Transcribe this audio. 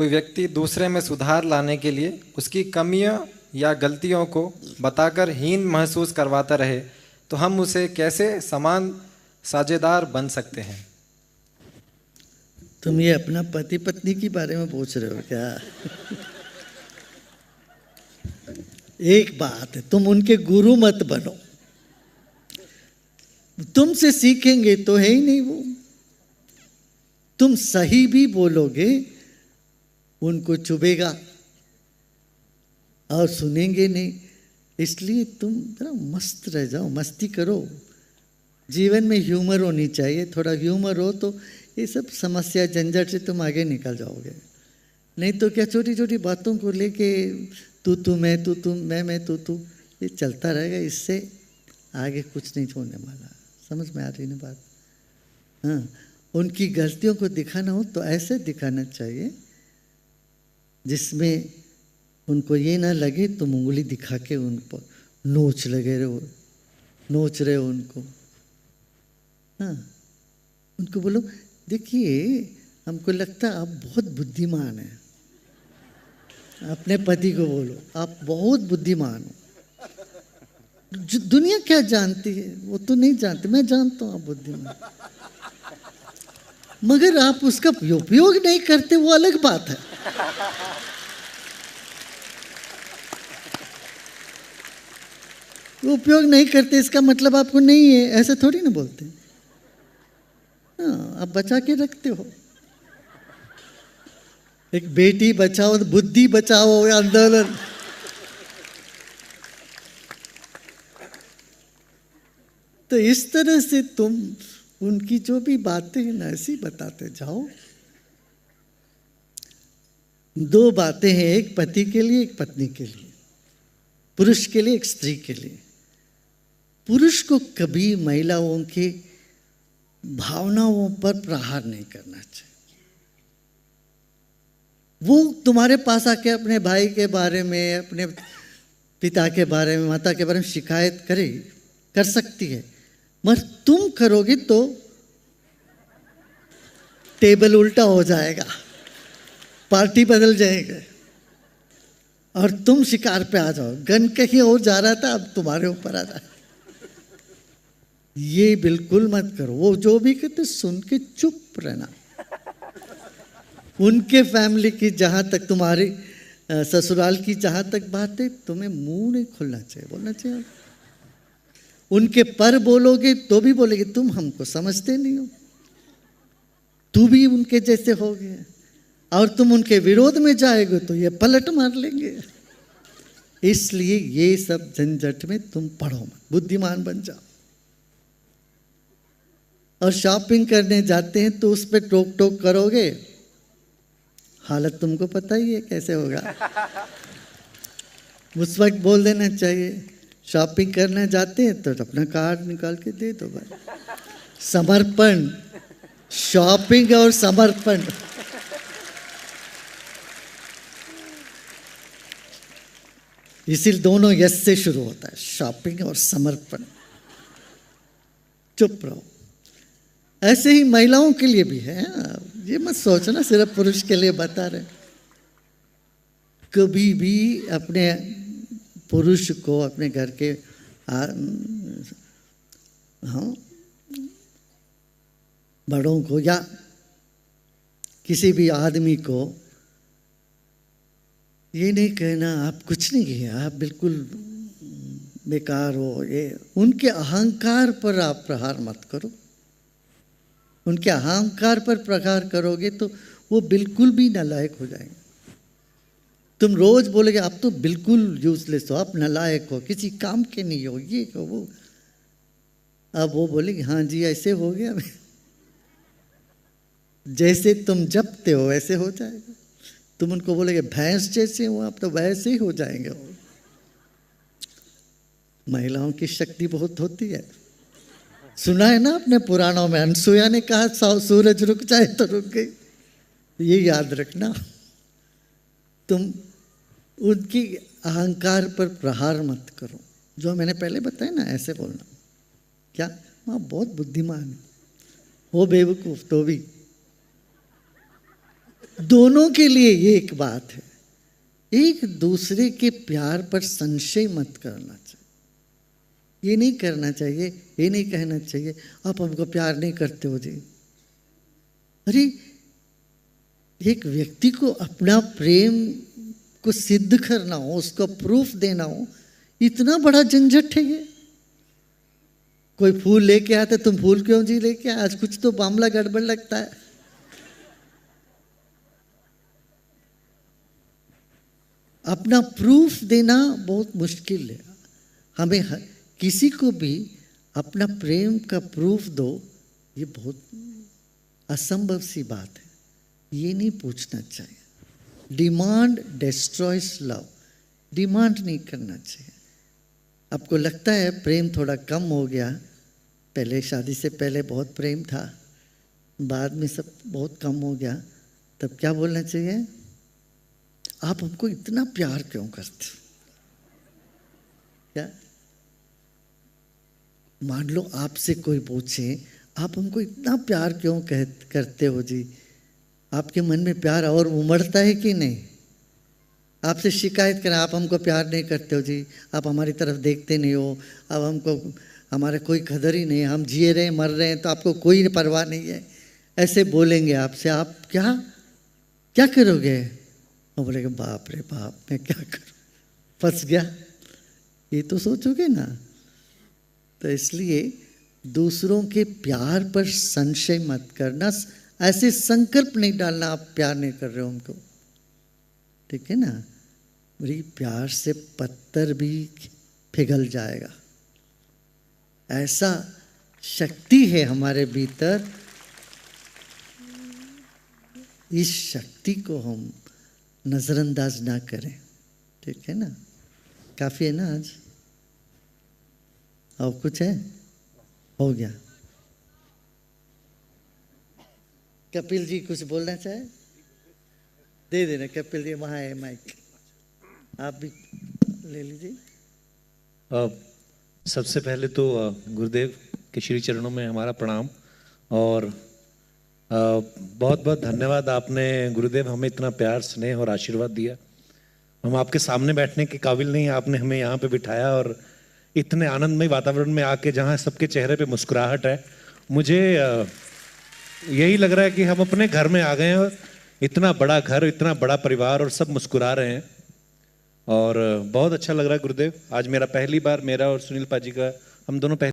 कोई व्यक्ति दूसरे में सुधार लाने के लिए उसकी कमियों या गलतियों को बताकर हीन महसूस करवाता रहे तो हम उसे कैसे समान साझेदार बन सकते हैं? तुम ये अपना पति पत्नी के बारे में पूछ रहे हो क्या? एक बात है, तुम उनके गुरु मत बनो। तुमसे सीखेंगे तो है ही नहीं वो। तुम सही भी बोलोगे उनको चुभेगा और सुनेंगे नहीं। इसलिए तुम जरा मस्त रह जाओ, मस्ती करो। जीवन में ह्यूमर होनी चाहिए। थोड़ा ह्यूमर हो तो ये सब समस्या झंझट से तुम आगे निकल जाओगे। नहीं तो क्या छोटी छोटी बातों को लेके तू मैं तू मैं तू ये चलता रहेगा। इससे आगे कुछ नहीं छोड़ने वाला। समझ में आ रही ना बात? हाँ, उनकी गलतियों को दिखाना हो तो ऐसे दिखाना चाहिए जिसमें उनको ये ना लगे तुम उंगली दिखा के उन पर नोच रहे हो उनको। हाँ, उनको बोलो देखिए हमको लगता है आप बहुत बुद्धिमान हैं। अपने पति को बोलो आप बहुत बुद्धिमान हो। दुनिया क्या जानती है वो तो नहीं जानती, मैं जानता हूँ आप बुद्धिमान, मगर आप उसका उपयोग नहीं करते वो अलग बात है। वो उपयोग नहीं करते इसका मतलब आपको नहीं है ऐसा थोड़ी ना बोलते। हाँ, आप बचा के रखते हो। एक बेटी बचाओ बुद्धि बचाओ आंदोलन। तो इस तरह से तुम उनकी जो भी बातें हैं ना ऐसी बताते जाओ। दो बातें हैं, एक पति के लिए एक पत्नी के लिए, पुरुष के लिए एक स्त्री के लिए। पुरुष को कभी महिलाओं की भावनाओं पर प्रहार नहीं करना चाहिए। वो तुम्हारे पास आके अपने भाई के बारे में, अपने पिता के बारे में, माता के बारे में शिकायत कर सकती है, मगर तुम करोगे तो टेबल उल्टा हो जाएगा, पार्टी बदल जाएगा और तुम शिकार पे आ जाओ। गन कहीं और जा रहा था अब तुम्हारे ऊपर आ जाए। ये बिल्कुल मत करो। वो जो भी कहते सुन के चुप रहना। उनके फैमिली की जहां तक, तुम्हारी ससुराल की जहां तक बात है, तुम्हें मुंह नहीं खोलना चाहिए, बोलना चाहिए। उनके पर बोलोगे तो भी बोलेगे तुम हमको समझते नहीं हो, तू भी उनके जैसे हो गए। और तुम उनके विरोध में जाएगे तो ये पलट मार लेंगे। इसलिए ये सब झंझट में तुम पढ़ो मत, बुद्धिमान बन जाओ। और शॉपिंग करने जाते हैं तो उस पर टोक टोक करोगे, हालत तुमको पता ही है कैसे होगा। उस वक्त बोल देना चाहिए शॉपिंग करने जाते हैं तो अपना कार्ड निकाल के दे दो भाई। समर्पण, शॉपिंग और समर्पण। इसीलिए दोनों यस से शुरू होता है, शॉपिंग और समर्पण। चुप रहो। ऐसे ही महिलाओं के लिए भी है। ये मत सोचना सिर्फ पुरुष के लिए बता रहे। कभी भी अपने पुरुष को, अपने घर के बड़ों को या किसी भी आदमी को ये नहीं कहना आप कुछ नहीं किए, आप बिल्कुल बेकार हो। ये उनके अहंकार पर आप प्रहार मत करो। उनके अहंकार पर प्रहार करोगे तो वो बिल्कुल भी नालायक हो जाएंगे। तुम रोज बोलोगे आप तो बिल्कुल यूजलेस हो, आप नालायक हो, किसी काम के नहीं हो, ये हो वो। अब वो बोलेंगे हाँ जी ऐसे हो गया। जैसे तुम जपते हो वैसे हो जाएगा। तुम उनको बोलोगे भैंस जैसे हो आप, तो वैसे ही हो जाएंगे वो। महिलाओं की शक्ति बहुत होती है। सुना है ना अपने पुराणों में, अनसुया ने कहा सूरज रुक जाए तो रुक गई। ये याद रखना। तुम उनकी अहंकार पर प्रहार मत करो। जो मैंने पहले बताया ना ऐसे बोलना, क्या वहाँ बहुत बुद्धिमान है, वो बेवकूफ तो भी। दोनों के लिए ये एक बात है, एक दूसरे के प्यार पर संशय मत करना चाहिए। ये नहीं करना चाहिए, ये नहीं कहना चाहिए आप हमको प्यार नहीं करते हो जी। अरे एक व्यक्ति को अपना प्रेम को सिद्ध करना हो, उसको प्रूफ देना हो, इतना बड़ा झंझट है ये। कोई फूल लेके आते, तुम फूल क्यों जी लेके आए, आज कुछ तो मामला गड़बड़ लगता है। अपना प्रूफ देना बहुत मुश्किल है। हमें किसी को भी अपना प्रेम का प्रूफ दो, ये बहुत असंभव सी बात है, ये नहीं पूछना चाहिए। डिमांड डिस्ट्रॉयज लव, डिमांड नहीं करना चाहिए। आपको लगता है प्रेम थोड़ा कम हो गया, पहले शादी से पहले बहुत प्रेम था, बाद में सब बहुत कम हो गया, तब क्या बोलना चाहिए, आप हमको इतना प्यार क्यों करते हो? क्या मान लो आपसे कोई पूछे आप हमको इतना प्यार क्यों करते हो जी, आपके मन में प्यार और उमड़ता है कि नहीं? आपसे शिकायत करें आप हमको प्यार नहीं करते हो जी, आप हमारी तरफ देखते नहीं हो, अब हमको हमारे कोई कदर ही नहीं है, हम जिए रहे मर रहे हैं तो आपको कोई परवाह नहीं है, ऐसे बोलेंगे आपसे, आप क्या क्या करोगे? वो बोलेगा बाप रे बाप, मैं क्या करूं, फंस गया, ये तो सोचोगे ना। तो इसलिए दूसरों के प्यार पर संशय मत करना, ऐसे संकल्प नहीं डालना आप प्यार नहीं कर रहे हो हमको, ठीक है ना। मेरी प्यार से पत्थर भी पिघल जाएगा, ऐसा शक्ति है हमारे भीतर। इस शक्ति को हम नजरअंदाज ना करें, ठीक है ना। काफी है ना आज, और कुछ है? हो गया। कपिल जी कुछ बोलना चाहे, दे देना। कपिल जी वहाँ है माइक, आप भी ले लीजिए। सबसे पहले तो गुरुदेव के श्री चरणों में हमारा प्रणाम, और बहुत बहुत धन्यवाद। आपने गुरुदेव हमें इतना प्यार स्नेह और आशीर्वाद दिया, हम आपके सामने बैठने के काबिल नहीं, आपने हमें यहाँ पे बिठाया और इतने आनंदमय वातावरण में आके जहाँ सबके चेहरे पे मुस्कुराहट है, मुझे यही लग रहा है कि हम अपने घर में आ गए हैं। और इतना बड़ा घर, इतना बड़ा परिवार और सब मुस्कुरा रहे हैं, और बहुत अच्छा लग रहा है गुरुदेव। आज मेरा पहली बार, मेरा और सुनील पाजी का, हम दोनों पहली